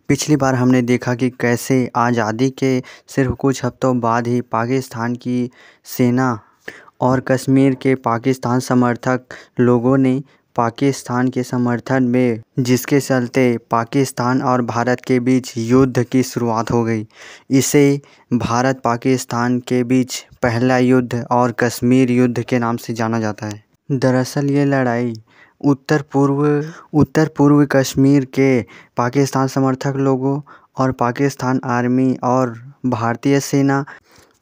पिछली बार हमने देखा कि कैसे आज़ादी के सिर्फ कुछ हफ्तों बाद ही पाकिस्तान की सेना और कश्मीर के पाकिस्तान समर्थक लोगों ने पाकिस्तान के समर्थन में, जिसके चलते पाकिस्तान और भारत के बीच युद्ध की शुरुआत हो गई। इसे भारत पाकिस्तान के बीच पहला युद्ध और कश्मीर युद्ध के नाम से जाना जाता है। दरअसल ये लड़ाई उत्तर पूर्व कश्मीर के पाकिस्तान समर्थक लोगों और पाकिस्तान आर्मी और भारतीय सेना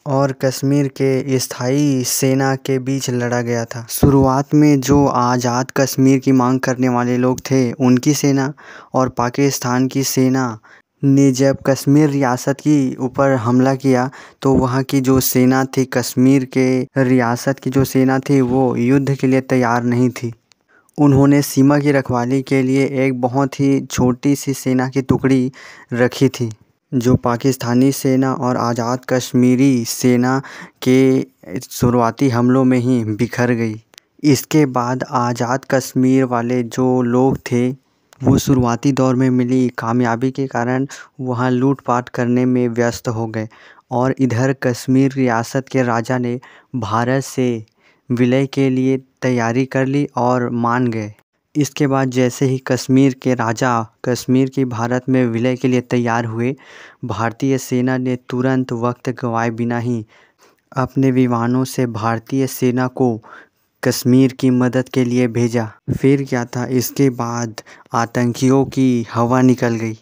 और कश्मीर के स्थायी सेना के बीच लड़ा गया था। शुरुआत में जो आज़ाद कश्मीर की मांग करने वाले लोग थे, उनकी सेना और पाकिस्तान की सेना ने जब कश्मीर रियासत की ऊपर हमला किया तो वहाँ की जो सेना थी, कश्मीर के रियासत की जो सेना थी, वो युद्ध के लिए तैयार नहीं थी। उन्होंने सीमा की रखवाली के लिए एक बहुत ही छोटी सी सेना की टुकड़ी रखी थी, जो पाकिस्तानी सेना और आज़ाद कश्मीरी सेना के शुरुआती हमलों में ही बिखर गई। इसके बाद आज़ाद कश्मीर वाले जो लोग थे, वो शुरुआती दौर में मिली कामयाबी के कारण वहाँ लूटपाट करने में व्यस्त हो गए और इधर कश्मीर रियासत के राजा ने भारत से विलय के लिए तैयारी कर ली और मान गए। इसके बाद जैसे ही कश्मीर के राजा कश्मीर की भारत में विलय के लिए तैयार हुए, भारतीय सेना ने तुरंत वक्त गंवाए बिना ही अपने विमानों से भारतीय सेना को कश्मीर की मदद के लिए भेजा। फिर क्या था, इसके बाद आतंकियों की हवा निकल गई।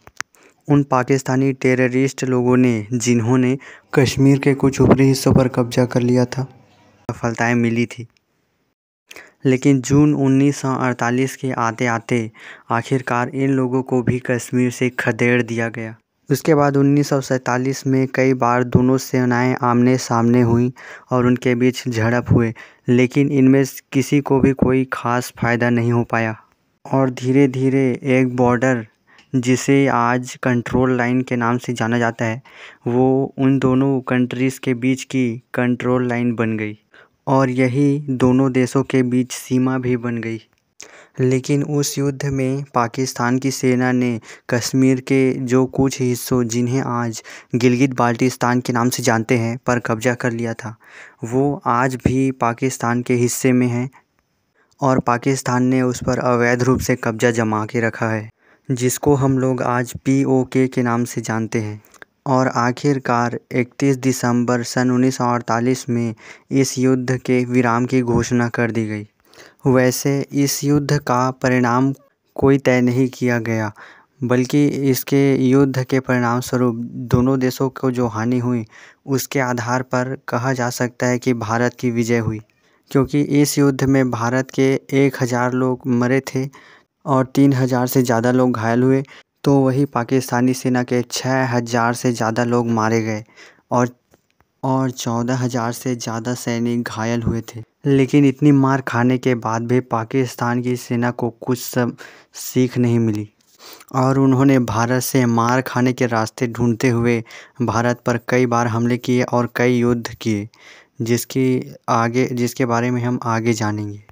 उन पाकिस्तानी टेररिस्ट लोगों ने जिन्होंने कश्मीर के कुछ ऊपरी हिस्सों पर कब्जा कर लिया था, सफलताएं मिली थी। लेकिन जून 1948 के आते आते आखिरकार इन लोगों को भी कश्मीर से खदेड़ दिया गया। उसके बाद 1947 में कई बार दोनों सेनाएं आमने सामने हुईं और उनके बीच झड़प हुए, लेकिन इनमें किसी को भी कोई ख़ास फ़ायदा नहीं हो पाया। और धीरे धीरे एक बॉर्डर, जिसे आज कंट्रोल लाइन के नाम से जाना जाता है, वो उन दोनों कंट्रीज़ के बीच की कंट्रोल लाइन बन गई और यही दोनों देशों के बीच सीमा भी बन गई। लेकिन उस युद्ध में पाकिस्तान की सेना ने कश्मीर के जो कुछ हिस्सों, जिन्हें आज गिलगित बाल्टिस्तान के नाम से जानते हैं, पर कब्जा कर लिया था। वो आज भी पाकिस्तान के हिस्से में है और पाकिस्तान ने उस पर अवैध रूप से कब्जा जमा के रखा है, जिसको हम लोग आज POK के नाम से जानते हैं। और आखिरकार 31 दिसंबर सन 1948 में इस युद्ध के विराम की घोषणा कर दी गई। वैसे इस युद्ध का परिणाम कोई तय नहीं किया गया, बल्कि इसके युद्ध के परिणाम स्वरूप दोनों देशों को जो हानि हुई, उसके आधार पर कहा जा सकता है कि भारत की विजय हुई, क्योंकि इस युद्ध में भारत के 1000 लोग मरे थे और 3000 से ज़्यादा लोग घायल हुए, तो वही पाकिस्तानी सेना के 6000 से ज़्यादा लोग मारे गए और 14,000 से ज़्यादा सैनिक घायल हुए थे। लेकिन इतनी मार खाने के बाद भी पाकिस्तान की सेना को कुछ सब सीख नहीं मिली और उन्होंने भारत से मार खाने के रास्ते ढूंढते हुए भारत पर कई बार हमले किए और कई युद्ध किए, जिसके बारे में हम आगे जानेंगे।